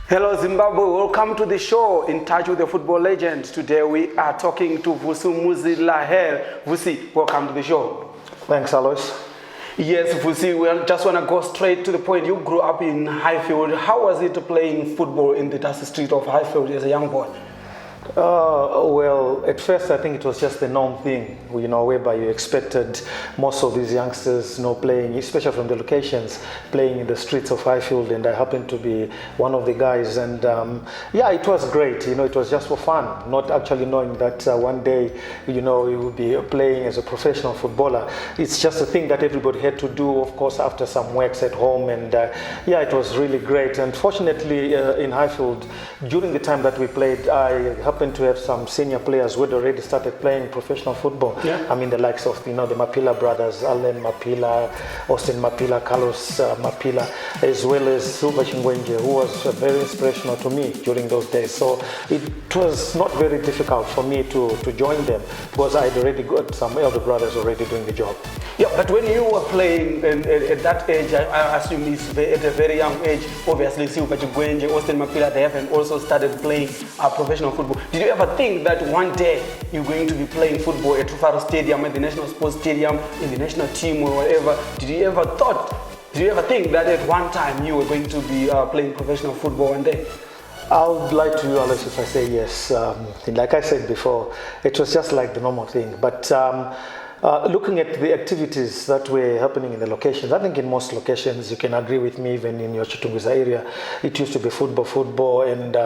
Hello Zimbabwe, welcome to the show In Touch with the Football Legend. Today we are talking to Vusi Muzilaher. Vusi, welcome to the show. Thanks, Alois. Yes, Vusi, we just want to go straight to the point. You grew up in Highfield. How was it playing football in the dusty street of Highfield as a young boy? Well, at first I think it was just the norm thing, whereby you expected most of these youngsters, playing, especially from the locations, playing in the streets of Highfield, and I happened to be one of the guys. And it was great. It was just for fun, not actually knowing that one day, you will be playing as a professional footballer. It's just a thing that everybody had to do, of course, after some works at home. And it was really great. And fortunately, in Highfield, during the time that we played, I happened to have some senior players who had already started playing professional football. Yeah. I mean, the likes of the Mapila brothers, Alan Mapila, Austin Mapila, Carlos Mapila, as well as Silva Chingwenje, who was very inspirational to me during those days. So it was not very difficult for me to join them because I had already got some elder brothers already doing the job. Yeah, but when you were playing at that age, I assume it's at a very young age, obviously Silva Chingwenje, Austin Mapila, they haven't also started playing professional football. Did you ever think that one day you're going to be playing football at Rufaro Stadium, at the National Sports Stadium, in the national team or whatever? Did you ever think that at one time you were going to be playing professional football one day? I would like to, Alex, if I say yes. Like I said before, it was just like the normal thing. But looking at the activities that were happening in the locations, I think in most locations, you can agree with me, even in your Chitungwiza area, it used to be football, and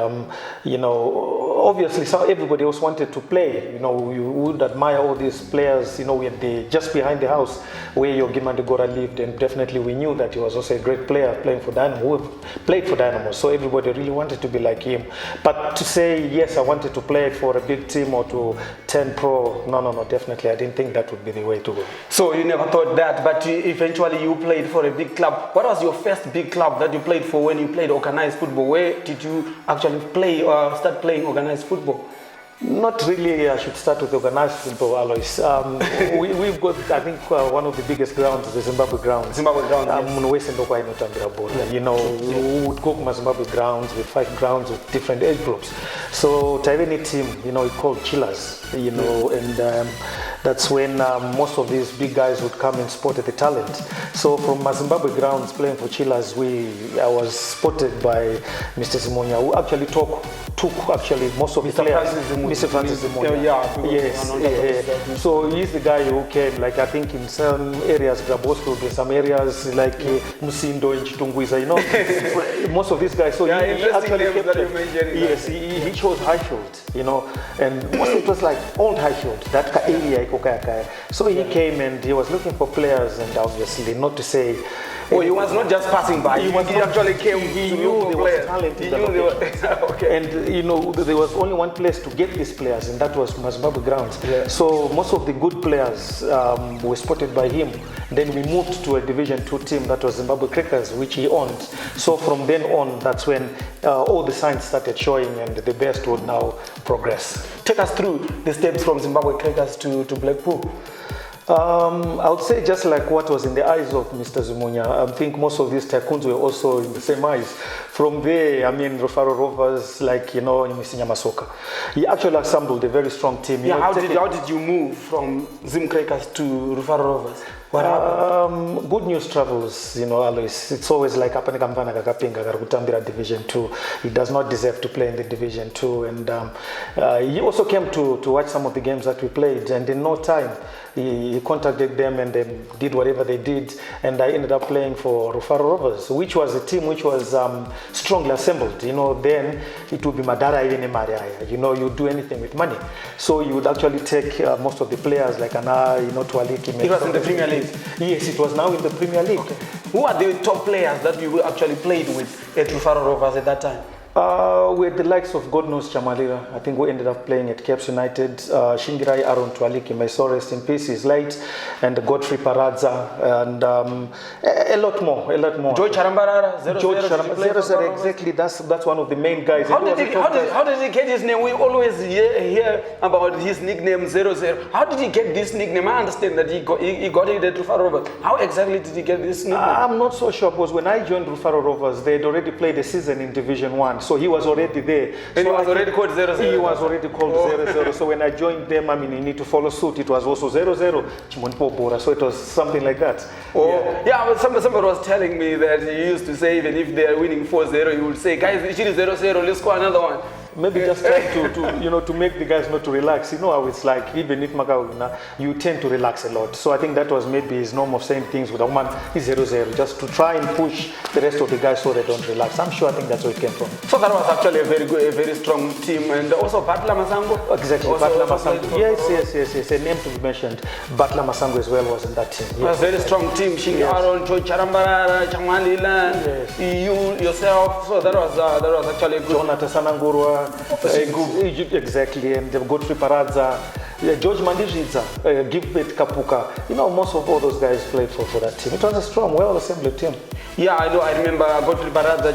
obviously everybody else wanted to play. You would admire all these players, with just behind the house where Yogima Degora lived, and definitely we knew that he was also a great player playing for Dynamo, who played for Dynamo, so everybody really wanted to be like him. But to say, yes, I wanted to play for a big team or to turn pro, no, definitely, I didn't think that would be the way to go. So you never thought that, but eventually you played for a big club. What was your first big club that you played for when you played organized football? Where did you actually play or start playing organized football? Not really. I should start with organized football, Alois. We've got, I think, one of the biggest grounds, the Zimbabwe grounds. Zimbabwe grounds, yes. We would go to Zimbabwe grounds with 5 grounds with different age groups. So to have any team, we called Chillers, and that's when most of these big guys would come and spot the talent. So from Zimbabwe grounds playing for Chillers, I was spotted by Mr. Zimunya, who actually took most of the players. Mr. Francis Zimunya. Yes. So he's the guy who came, like I think in some areas, Grabosfield, in some areas like Musindo in Chitungwiza, most of these guys. So he actually kept them. Yes, he chose Highfield, and most it was like old Highfield, that area. So he came and he was looking for players, and obviously not to say. Well, he was not just passing by. He actually came. He knew there was talent in the location. Okay. And there was only one place to get these players, and that was Zimbabwe grounds. Yeah. So most of the good players were spotted by him. Then we moved to a Division 2 team that was Zimbabwe Crackers, which he owned. So from then on, that's when all the signs started showing, and the best would now progress. Take us through the steps from Zimbabwe Crackers to Blackpool. I would say just like what was in the eyes of Mr. Zimunya. I think most of these tycoons were also in the same eyes. From there, Rufaro Rovers, like, Misinya Masoka. He actually assembled a very strong team. Yeah, how did you move from Zim Crackers to Rufaro Rovers? What happened? Good news travels, Alois. It's always like Apanikamvana Kakapinga Karukutambira Division 2. He does not deserve to play in the Division 2. And he also came to watch some of the games that we played. And in no time, he contacted them and they did whatever they did. And I ended up playing for Rufaro Rovers, which was a team which was strongly assembled. Then it would be Madara even Maria. You do anything with money. So you would actually take most of the players like Anna, Tualiki. It was in the Premier League. Yes, it was now in the Premier League. Okay. Who are the top players that you actually played with at Rufaro Rovers at that time? With the likes of God knows Chamalira, I think we ended up playing at Caps United. Shingirai Aaron Twaliki, may soul rest in peace, is late, and Godfrey Paradza, and a lot more. George Charambarara, 0-0, exactly. That's one of the main guys. How did he get his name? We always hear about his nickname 0-0. How did he get this nickname? I understand that he got it at Rufaro Rovers. How exactly did he get this nickname? I'm not so sure, because when I joined Rufaro Rovers, they had already played a season in Division 1. 1. So he was already there. And so he was already called 0-0. He was already called 0-0. So when I joined them, I mean, you need to follow suit. It was also 0-0. So it was something like that. Yeah, but somebody was telling me that he used to say even if they are winning 4-0, he would say, guys, it is 0-0, let's score another one. Maybe just trying to make the guys not to relax. You know how it's like, even if you tend to relax a lot. So I think that was maybe his norm of saying things with Oman, he's 0-0, just to try and push the rest of the guys so they don't relax. I'm sure I think that's where it came from. So that was actually a very good, a very strong team. And also Batla Masango? Exactly, Batla Masango. Yes. A name to be mentioned. Batla Masango as well was in that team. Yes. A very strong team. Shingi Aaron, Joy Charambarara, Changwani, you yourself. So that was actually a good. Jonathan Sanangurwa. Exactly, and Godfrey Paradza, George Mandizidza, Gilbert Kapuka. You know, most of all those guys played for that team. It was a strong, well-assembled team. Yeah, I know. I remember Godfrey Paradza,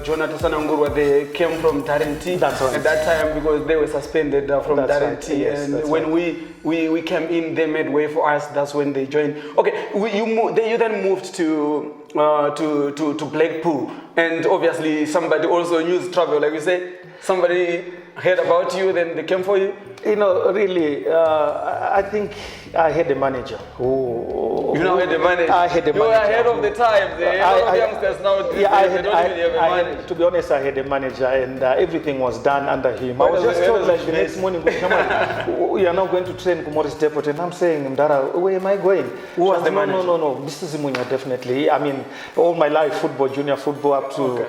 Jonathan Sanangurwa, they came from Darenti. That's right. At that time because they were suspended from Darenti. Right. Yes, and when we came in, they made way for us. That's when they joined. Okay, you then moved to Blackpool. And obviously somebody also used travel, like we say. Somebody heard about you, then they came for you? You know, really, I think I had a manager who... You now had a manager? I had a manager. You were ahead of the times. A lot of youngsters now, they don't even have a manager. To be honest, I had a manager and everything was done under him. I was just told like the next morning, come on, we are now going to train Morris Depot. And I'm saying, Mdara, where am I going? Who was the manager? No, Mr. Zimunya, definitely. I mean, all my life, football, junior football, up to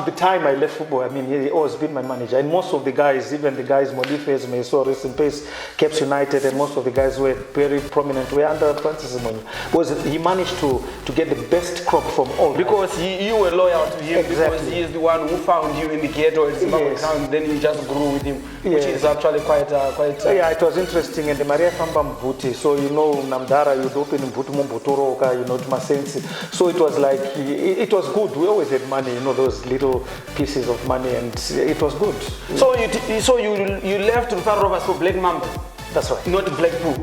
the time I left football, I mean, he always been my manager. And most of the guys, even the guys, Modifes, Meso, rest in peace, Caps United, and most of the guys were very prominent, were under Francis Zimunya. Because he managed to get the best crop from all. Because you were loyal to him, because he is the one who found you in the ghetto at Zimbabwe Town, then you just grew with him, which is actually quite... Yeah, it was interesting. And the Maria Famba Mbuti, so you know, Namdara, you'd open Mbutu Mbutoroka, you know, to Masensi. So it was like, it was good. We always had money, you know, those little pieces of money, and it was good. So you left Rufaro Rovers for Black Mamba? That's right. Not Blackpool?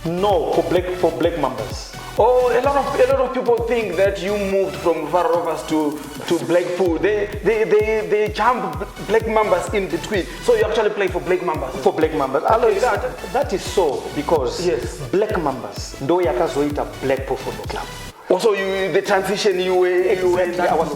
No, for Black Mambas. Oh, a lot of people think that you moved from Rufaro Rovers to Blackpool. They jump Black Mambas in between. So you actually play for Black Mambas? For Black Mambas. Okay, that is so because Black Mambas ndo yakazoita Blackpool Football Club. Also, the transition you were I was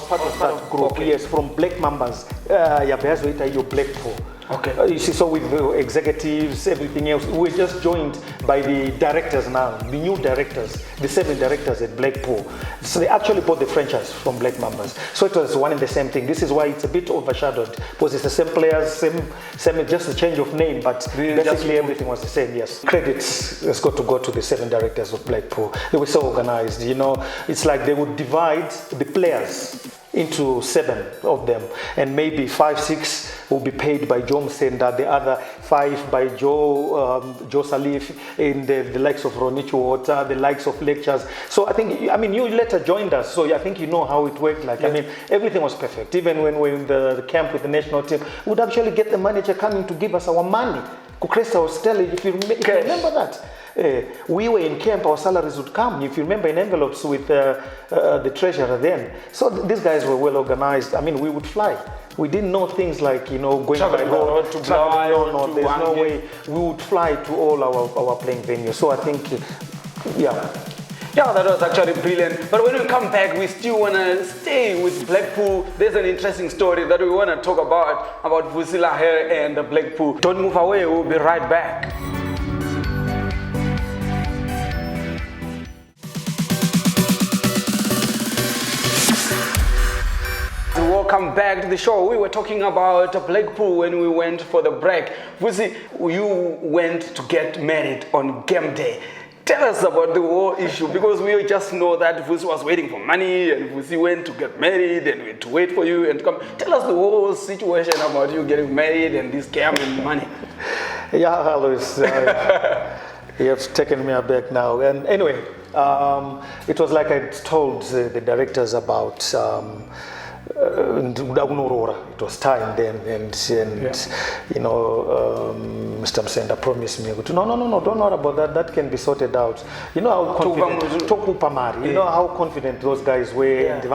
part of that group. Okay. Yes, from Black Mambas, yabezoita your Blackpool. Okay. You see, so with the executives, everything else, we were just joined by the directors now, the new directors, the 7 directors at Blackpool. So they actually bought the franchise from Black Mambas. So it was one and the same thing. This is why it's a bit overshadowed, because it's the same players, same just a change of name, but basically everything was the same, yes. Credits has got to go to the 7 directors of Blackpool. They were so organized, you know. It's like they would divide the players into 7 of them, and maybe 5, 6 will be paid by Joe Msenda, the other 5 by Joe Salif, in the likes of Ronichu Water, the likes of lectures. So I mean, you later joined us, so I think you know how it worked. Like, I mean, everything was perfect. Even when we were in the camp with the national team, we would actually get the manager coming to give us our money. Kukresa was telling, if you remember that. We were in camp, our salaries would come, if you remember, in envelopes with the treasurer then. So these guys were well organized. I mean, we would fly. We didn't know things like, you know, going by road to fly. No, there's no way. We would fly to all our playing venues. So I think, yeah, that was actually brilliant. But when we come back, we still want to stay with Blackpool. There's an interesting story that we want to talk about Vusila here and the Blackpool. Don't move away, we'll be right back. Welcome back to the show. We were talking about Blackpool when we went for the break. Vusi, you went to get married on game day. Tell us about the whole issue, because we just know that Vusi was waiting for money and Vusi went to get married and we had to wait for you and to come. Tell us the whole situation about you getting married and this game and money. Yeah, Alois, you have taken me aback now. And anyway, it was like I told the directors about It was time then, and you know, Mr. Msenda promised me, no, don't worry about that. That can be sorted out. You know how confident, you know how confident those guys were. And if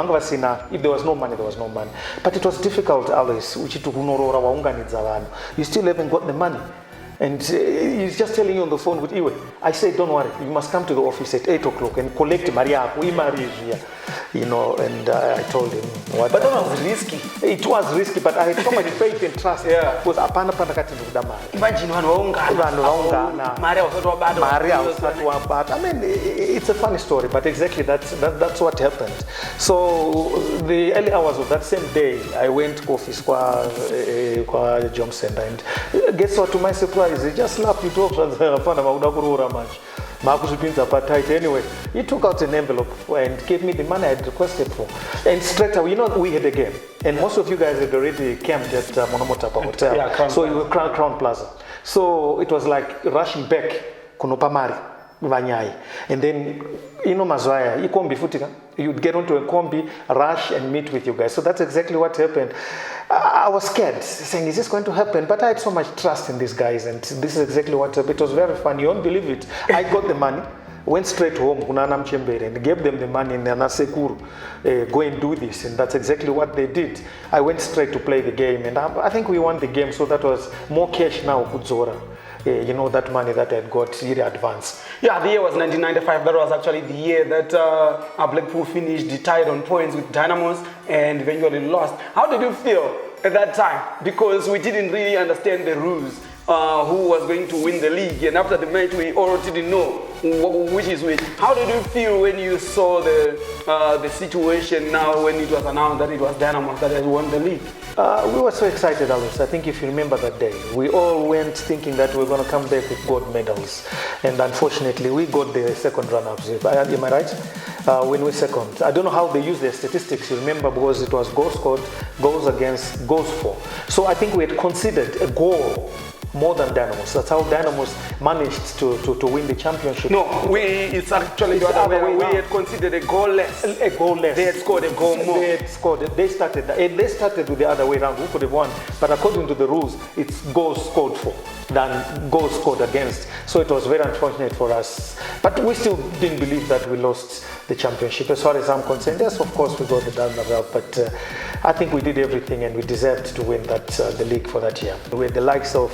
there was no money, there was no money. But it was difficult, Alois. You still haven't got the money. And he's just telling you on the phone with Iwe. I said, don't worry, you must come to the office at 8 o'clock and collect Maria. You know, and I told him what. But that was risky. It was risky, but I had so much faith and trust. Because imagine Maria was not bad. I mean, it's a funny story, but exactly that's what happened. So the early hours of that same day, I went to office kwa Johnson, and guess what? To my surprise, he just slapped it off and anyway, he took out an envelope and gave me the money I had requested for. And straight away, you know, we had a game. And most of you guys had already camped at Monomotapa Hotel. So you were Crown Plaza. So it was like rushing back, Kunopamari, Vanyai. And then, you know, Mazwaya, you'd get onto a combi, rush and meet with you guys. So that's exactly what happened. I was scared, saying, is this going to happen? But I had so much trust in these guys, and this is exactly what happened. It was very fun. You won't believe it. I got the money, went straight home, Kunanam Chembere, and gave them the money in Nanasekuru, go and do this. And that's exactly what they did. I went straight to play the game, and I think we won the game, so that was more cash now, Kudzora. You know, that money that I had got year advance. Yeah, the year was 1995. That was actually the year that Blackpool finished tied on points with Dynamos and eventually lost. How did you feel at that time? Because we didn't really understand the rules, who was going to win the league. And after the match, we already didn't know which is which. How did you feel when you saw the situation now when it was announced that it was Dynamos that had won the league? We were so excited, Alois. I think if you remember that day, we all went thinking that we were going to come back with gold medals. And unfortunately, we got the second run-ups. Am I right? When we second. I don't know how they use their statistics, you remember, because it was goals scored, goals against, goals for. So I think we had considered a goal more than Dynamos. That's how Dynamos managed to win the championship. No, it's actually the other way. We had considered a goal less. A goal less. They had scored a goal more. They started with the other way around. Who could have won? But according to the rules, it's goals scored for than goals scored against. So it was very unfortunate for us. But we still didn't believe that we lost the championship. As far as I'm concerned, yes, of course we got the Dynamos, but I think we did everything and we deserved to win the league for that year. With the likes of,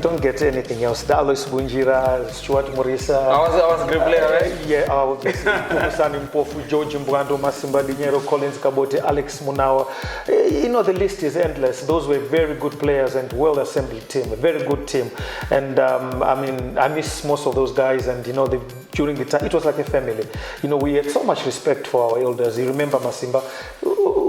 don't get anything else, Alois Bunjira, Stuart Morisa. I was a great player, right? Yeah, obviously. Pumusani Mpofu, George Mbwando, Masimba Dinero, Collins Kabote, Alex Munawa. You know, the list is endless. Those were very good players and well-assembled team, a very good team. And I mean, I miss most of those guys, and you know, during the time, it was like a family. You know, we had so much respect for our elders. You remember Masimba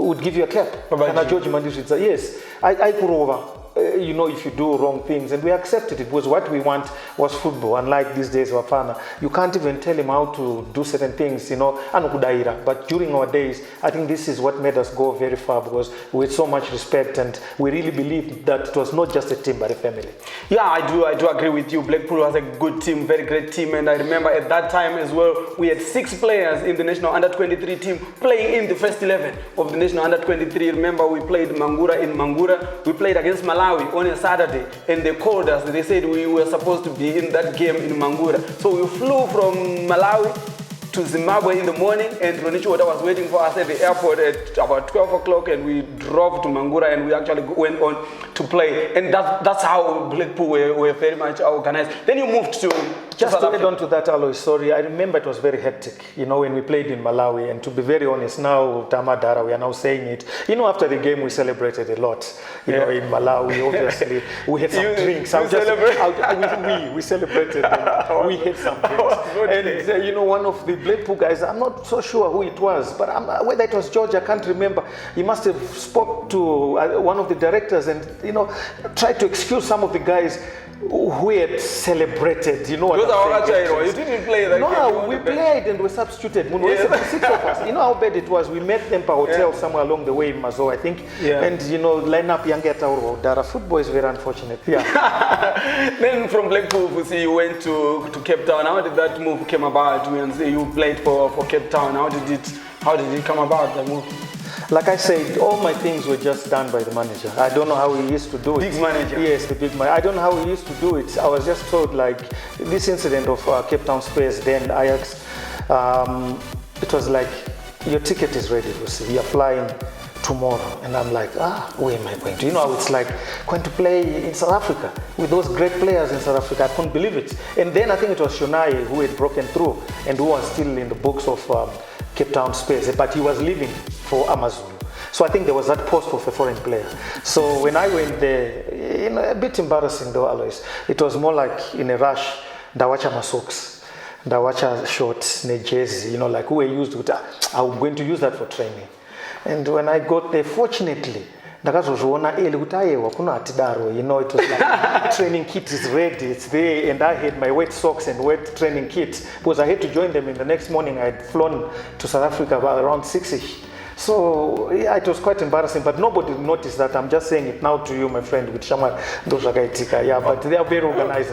would give you a clap. And George Mandisha, yes, I put over. You know, if you do wrong things, and we accepted it because what we want was football. Unlike these days, Wafana, you can't even tell him how to do certain things, you know, anukudaira. But during our days, I think this is what made us go very far, because we had so much respect and we really believed that it was not just a team but a family. Yeah, I do agree with you. Blackpool was a good team, very great team, and I remember at that time as well, we had 6 players in the national under-23 team playing in the first 11 of the national under-23. Remember, we played Mangura in Mangura, we played against Malawi on a Saturday, and they called us. They said we were supposed to be in that game in Mangura. So we flew from Malawi to Zimbabwe in the morning, and Ronichiwata was waiting for us at the airport at about 12 o'clock, and we drove to Mangura, and we actually went on to play. And that's how Blackpool were very much organized. Then you moved to... Just to add on to that, Alois, sorry, I remember it was very hectic, you know, when we played in Malawi. And to be very honest, now, Tamadara, we are now saying it. You know, after the game, we celebrated a lot. You know, in Malawi, obviously, we had some drinks. We celebrated. We had some drinks. And, you know, one of the Blackpool guys, I'm not so sure who it was, but whether it was George, I can't remember. He must have spoke to one of the directors and, you know, tried to excuse some of the guys who had celebrated, you know what I'm saying? You didn't play that game. No, we played and we substituted. Yes. 6 of us. You know how bad it was? We met Empa Hotel somewhere along the way in Mazo, I think. Yeah. And, you know, line up Yangeta or Dara. Football is very unfortunate. Yeah. Then from Blackpool, you went to Cape Town. How did that move come about? You played for Cape Town. How did it come about, that move? Like I said, all my things were just done by the manager. I don't know how he used to do it. Big manager. Yes, the big manager. I don't know how he used to do it. I was just told, like, this incident of Cape Town Spurs, then Ajax, it was like, your ticket is ready, Lucy. You're flying tomorrow. And I'm like, where am I going to? You know how it's like going to play in South Africa with those great players in South Africa. I couldn't believe it. And then I think it was Shonai who had broken through and who was still in the books of Cape Town Spurs, but he was leaving for Amazon. So I think there was that post of a foreign player. So when I went there, you know, a bit embarrassing though, Alois. It was more like in a rush, ndawacha my socks, ndawacha shorts, ne jersey, you know, like who I used to, I'm going to use that for training. And when I got there, fortunately, you know, it was like training kit is ready, it's there, and I had my wet socks and wet training kit because I had to join them in the next morning. I had flown to South Africa about around 6ish. So yeah, it was quite embarrassing, but nobody noticed that. I'm just saying it now to you, my friend, with Shaman Dozagaitika. Yeah, but they are very organized.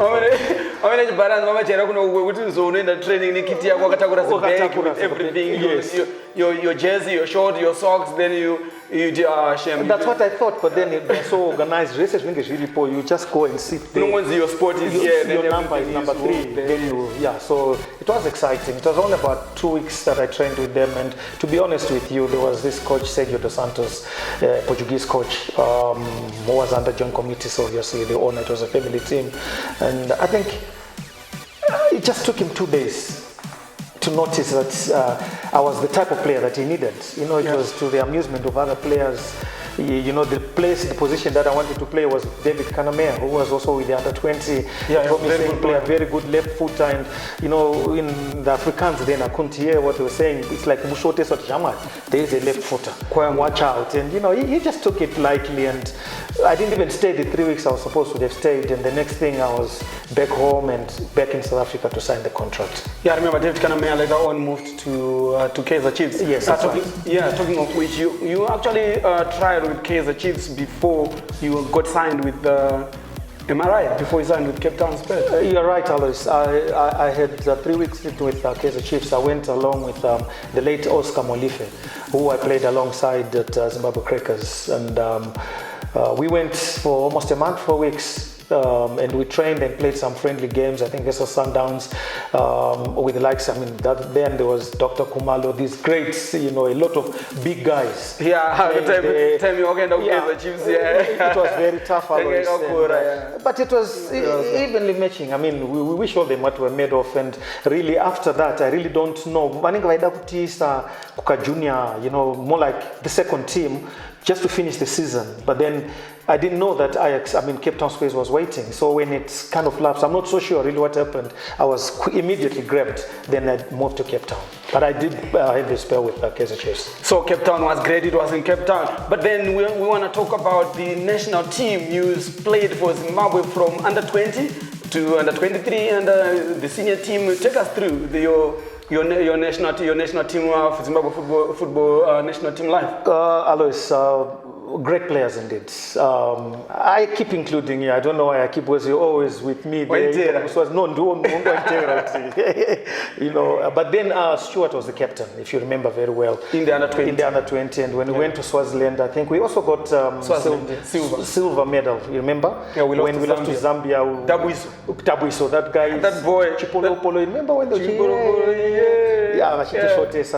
Everything, yes. Your jersey, your short, your socks, then you do shame. That's what I thought, but then they're so organized. Research is really poor. You just go and sit there. Once your sport is here, your number is number 3. Then you, yeah. So it was exciting. It was only about 2 weeks that I trained with them, and to be honest with you, there was this coach Sergio Dos Santos, Portuguese coach, who was under joint committee. So obviously the owner, it was a family team, and I think it just took him 2 days to notice that I was the type of player that he needed. You know, it was to the amusement of other players. You know, the position that I wanted to play was David Kanamea, who was also with the under-20. Yeah, very good player, very good left footer. And, you know, in the Afrikaans then I couldn't hear what they were saying. It's like Mushote Sotjama, there is a left footer. Watch out. And, you know, he just took it lightly. And I didn't even stay the 3 weeks I was supposed to have stayed. And the next thing I was back home and back in South Africa to sign the contract. Yeah, I remember David Kanamea later on moved to Kaizer Chiefs. Yes, that's right. Yeah, talking of which, you actually tried with Kaizer Chiefs before you got signed with MRI, before you signed with Cape Town Spurs. You're right, Alois. I had 3 weeks with Kaizer Chiefs. I went along with the late Oscar Molife, who I played alongside at Zimbabwe Crackers. And we went for almost a month, 4 weeks. And we trained and played some friendly games. I think this was Sundowns with the likes. I mean, then there was Dr. Kumalo, these greats, you know, a lot of big guys. Yeah, tell me again, the Chiefs. Yeah, it was very tough, but it was evenly matching. I mean, we wish all them what we're made of, and really after that, I really don't know. Kuka Junior, you know, more like the second team, just to finish the season. But then I didn't know that Cape Town Spurs was waiting. So when it kind of lapsed, I'm not so sure really what happened. I was immediately grabbed. Then I moved to Cape Town. But I did have a spell with Kaizer Chiefs. So Cape Town was great. It was in Cape Town. But then we want to talk about the national team. You played for Zimbabwe from under 20 to under 23 and the senior team. Take us through your national team of Zimbabwe football national team life. Alois, great players indeed. I keep including you. I don't know why I keep was always with me. You know, but then Stuart was the captain, if you remember very well. In the under 20. In the under 20, and when we went to Swaziland, I think we also got silver medal. You remember? Yeah, when we lost to Zambia. Dabuiso, that guy. That boy. Chipolo Polo. Remember when they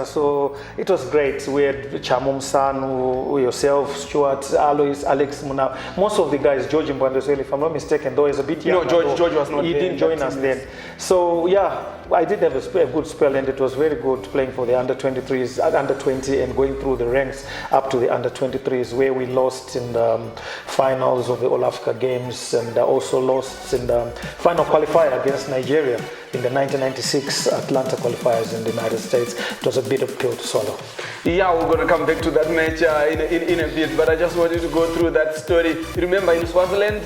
so it was great. We had Chamum Sanu, yourself, Stuart, Alois, Alex Muna, most of the guys, George Mbandesweli, if I'm not mistaken, though he's a bit young. No, George was not He didn't join us then. So yeah, I did have a good spell, and it was very good playing for the under 23s, under 20, and going through the ranks up to the under 23s, where we lost in the finals of the All Africa Games, and also lost in the final qualifier against Nigeria in the 1996 Atlanta qualifiers in the United States. It was a bit of pill to swallow. Yeah, we're going to come back to that match in a bit, but I just wanted to go through that story. Remember, in Swaziland,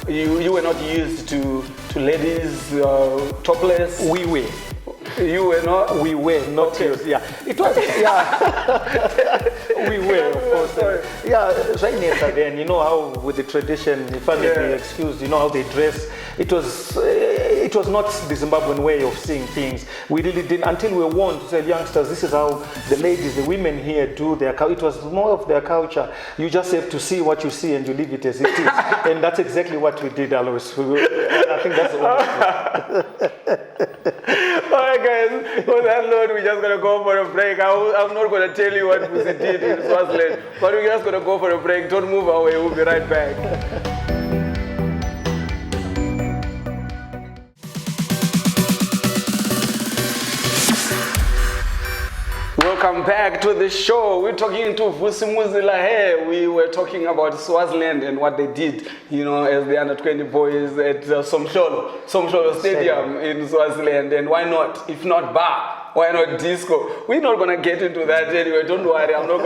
you were not used to ladies topless. We were. You were not? We were not used. Yeah, it was. Yeah, we were, of course. Yeah, right then, you know how with the tradition, if I may be excused, you know how they dress. It was it was not the Zimbabwean way of seeing things. We really didn't, until we were warned to say, youngsters, this is how the ladies, the women here do their culture. It was more of their culture. You just have to see what you see and you leave it as it is. And that's exactly what we did, Alois. I think that's the only thing. All right, guys, on that note, we're just going to go for a break. I'm not going to tell you what Pussy did in Swaziland, but we're just going to go for a break. Don't move away. We'll be right back. Welcome back to the show. We're talking to Vusimuzi Lahe. We were talking about Swaziland and what they did, as the under-20 boys at Somhlolo Stadium in Swaziland. And why not, if not bar, why not disco? We're not gonna get into that anyway. Don't worry. I'm not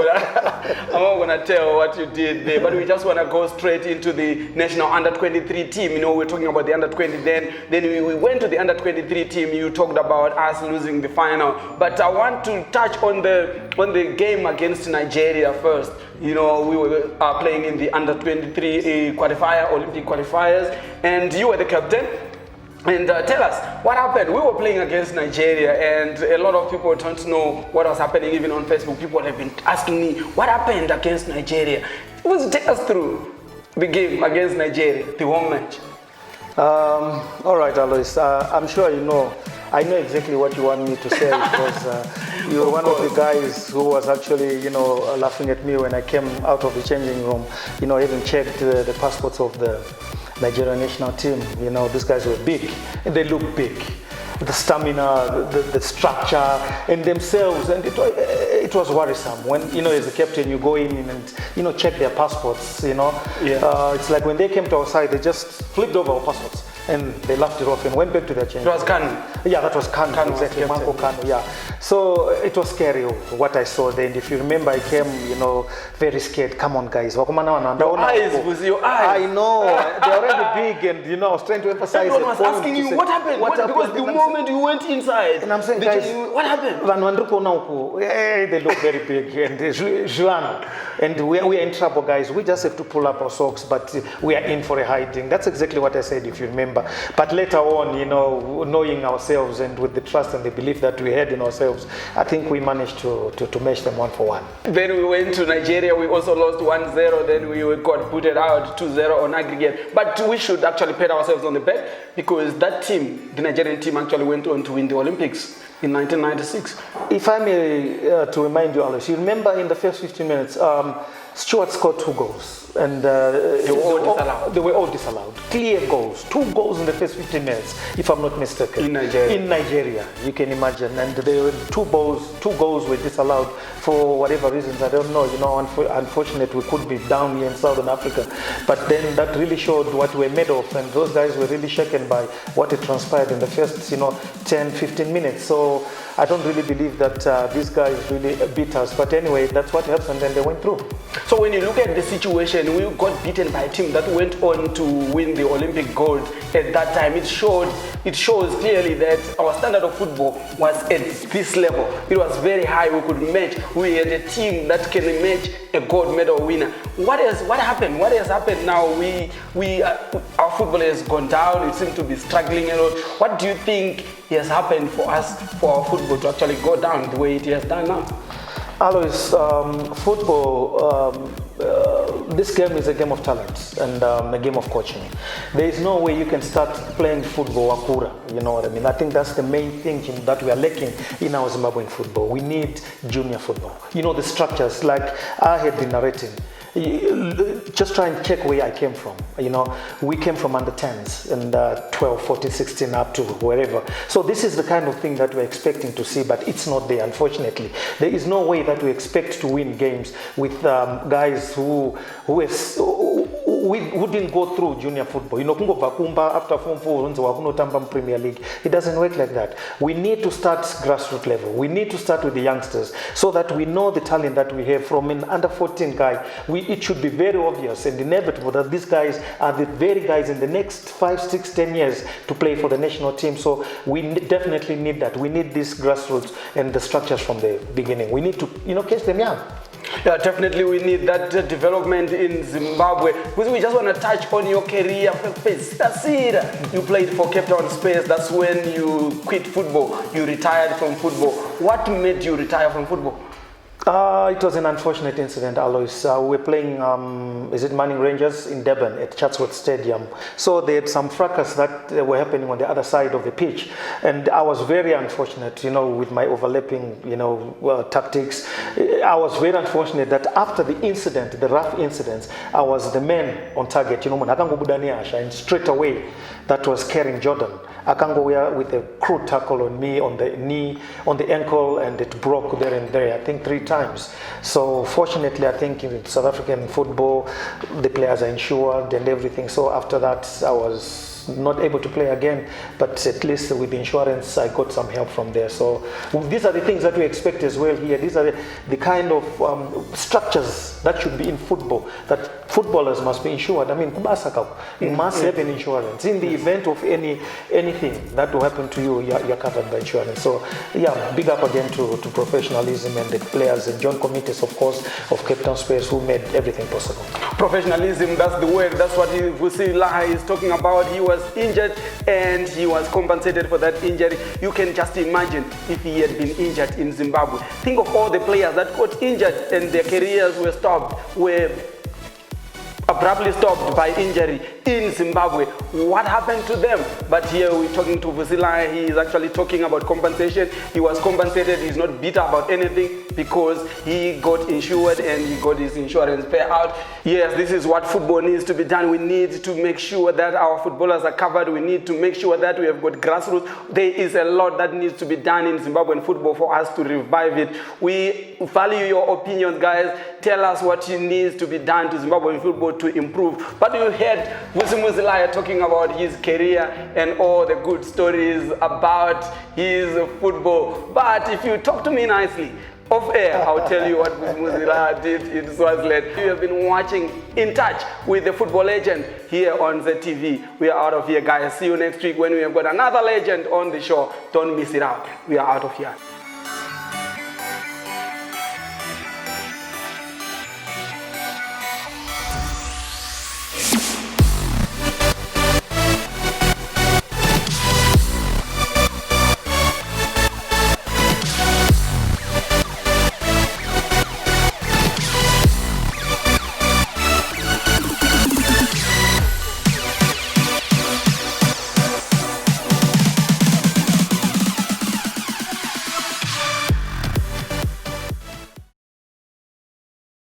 gonna tell what you did there. But we just wanna go straight into the national under-23 team. We're talking about the under-20 then. Then we went to the under-23 team. You talked about us losing the final. But I want to touch on the game against Nigeria first. We were playing in the under-23 qualifier, Olympic qualifiers, and you were the captain. And tell us, what happened? We were playing against Nigeria, and a lot of people don't know what was happening. Even on Facebook, people have been asking me, what happened against Nigeria? Take us through the game against Nigeria, the home match. All right, Alois, I'm sure you know. I know exactly what you want me to say because you were one of the guys who was actually, laughing at me when I came out of the changing room, having checked the passports of the Nigerian national team. These guys were big and they look big. The stamina, the structure, and themselves, and it was worrisome. When as a captain, you go in and check their passports. It's like when they came to our side, they just flipped over our passports and they laughed it off and went back to their change. It was Kanu. Yeah, that was Kanu, exactly. Marco Kanu, yeah. So it was scary what I saw then. If you remember, I came, very scared. Come on, guys. Your eyes. I know. They're already big, and I was trying to emphasize. Everyone was asking you, what happened? Because the moment you went inside, and I'm saying, guys, what happened? They look very big, and Juan, and we are in trouble, guys. We just have to pull up our socks, but we are in for a hiding. That's exactly what I said, if you remember. But later on, knowing ourselves and with the trust and the belief that we had in ourselves, I think we managed to match them 1-for-1. Then we went to Nigeria. We also lost 1-0. Then we got booted out 2-0 on aggregate. But we should actually pat ourselves on the back because that team, the Nigerian team, actually went on to win the Olympics in 1996. If I may to remind you, Alice, you remember in the first 15 minutes, Stuart scored 2 goals. And they were all disallowed. They were all disallowed. Clear goals. 2 goals in the first 15 minutes, if I'm not mistaken. In Nigeria. In Nigeria, you can imagine. And there were 2 goals were disallowed for whatever reasons. I don't know. Unfortunately, we could be down here in Southern Africa. But then that really showed what we're made of. And those guys were really shaken by what had transpired in the first, 10, 15 minutes. So I don't really believe that these guys really beat us. But anyway, that's what happened and they went through. So when you look at the situation, we got beaten by a team that went on to win the Olympic gold at that time. It shows clearly that our standard of football was at this level. It was very high. We could match. We had a team that can match a gold medal winner. What happened? What has happened now? Our football has gone down. It seems to be struggling a lot. What do you think has happened for us, for our football to actually go down the way it has done now? Alois, football, this game is a game of talent and a game of coaching. There is no way you can start playing football akura, you know what I mean? I think that's the main thing that we are lacking in our Zimbabwean football. We need junior football. The structures, like I had been narrating. Just try and check where I came from. We came from under 10s and 12, 14, 16 up to wherever. So this is the kind of thing that we're expecting to see, but it's not there, unfortunately. There is no way that we expect to win games with guys who didn't go through junior football. After Form 4, Premier League. It doesn't work like that. We need to start grassroots level. We need to start with the youngsters so that we know the talent that we have from an under 14 guy. It should be very obvious and inevitable that these guys are the very guys in the next 5, 6, 10 years to play for the national team. So we definitely need that. We need these grassroots and the structures from the beginning. We need to, catch them young. Yeah, definitely we need that development in Zimbabwe. Because we just want to touch on your career. You played for Cape Town Space. That's when you quit football. You retired from football. What made you retire from football? It was an unfortunate incident, Alois. We were playing, Manning Rangers in Durban at Chatsworth Stadium. So they had some fracas that were happening on the other side of the pitch. And I was very unfortunate, with my overlapping, tactics. I was very unfortunate that after the incident, the rough incidents, I was the man on target, and straight away, that was Karen Jordan. Akango with a crude tackle on me, on the knee, on the ankle, and it broke there and there, I think 3 times. So fortunately, I think in South African football, the players are insured and everything. So after that, I was not able to play again, but at least with the insurance, I got some help from there. So these are the things that we expect as well here. These are the kind of structures that should be in football, that footballers must be insured. I mean, you must have an insurance. In the event of anything that will happen to you, you're covered by insurance. So yeah, big up again to professionalism and the players and joint committees, of course, of Cape Town Space, who made everything possible. Professionalism, that's the word. That's what Vusile is talking about. He was injured and he was compensated for that injury. You can just imagine if he had been injured in Zimbabwe. Think of all the players that got injured and their careers were abruptly stopped by injury in Zimbabwe. What happened to them? But here we're talking to Vusile. He is actually talking about compensation. He was compensated. He's not bitter about anything because he got insured and he got his insurance payout. Yes, this is what football needs to be done. We need to make sure that our footballers are covered. We need to make sure that we have got grassroots. There is a lot that needs to be done in Zimbabwean football for us to revive it. We value your opinions, guys. Tell us what needs to be done to Zimbabwean football to improve. But you heard Vusile talking about his career and all the good stories about his football. But if you talk to me nicely, off air, I'll tell you what Vusile did in Swaziland. You have been watching In Touch with the football legend here on ZTV. We are out of here, guys. See you next week when we have got another legend on the show. Don't miss it out. We are out of here.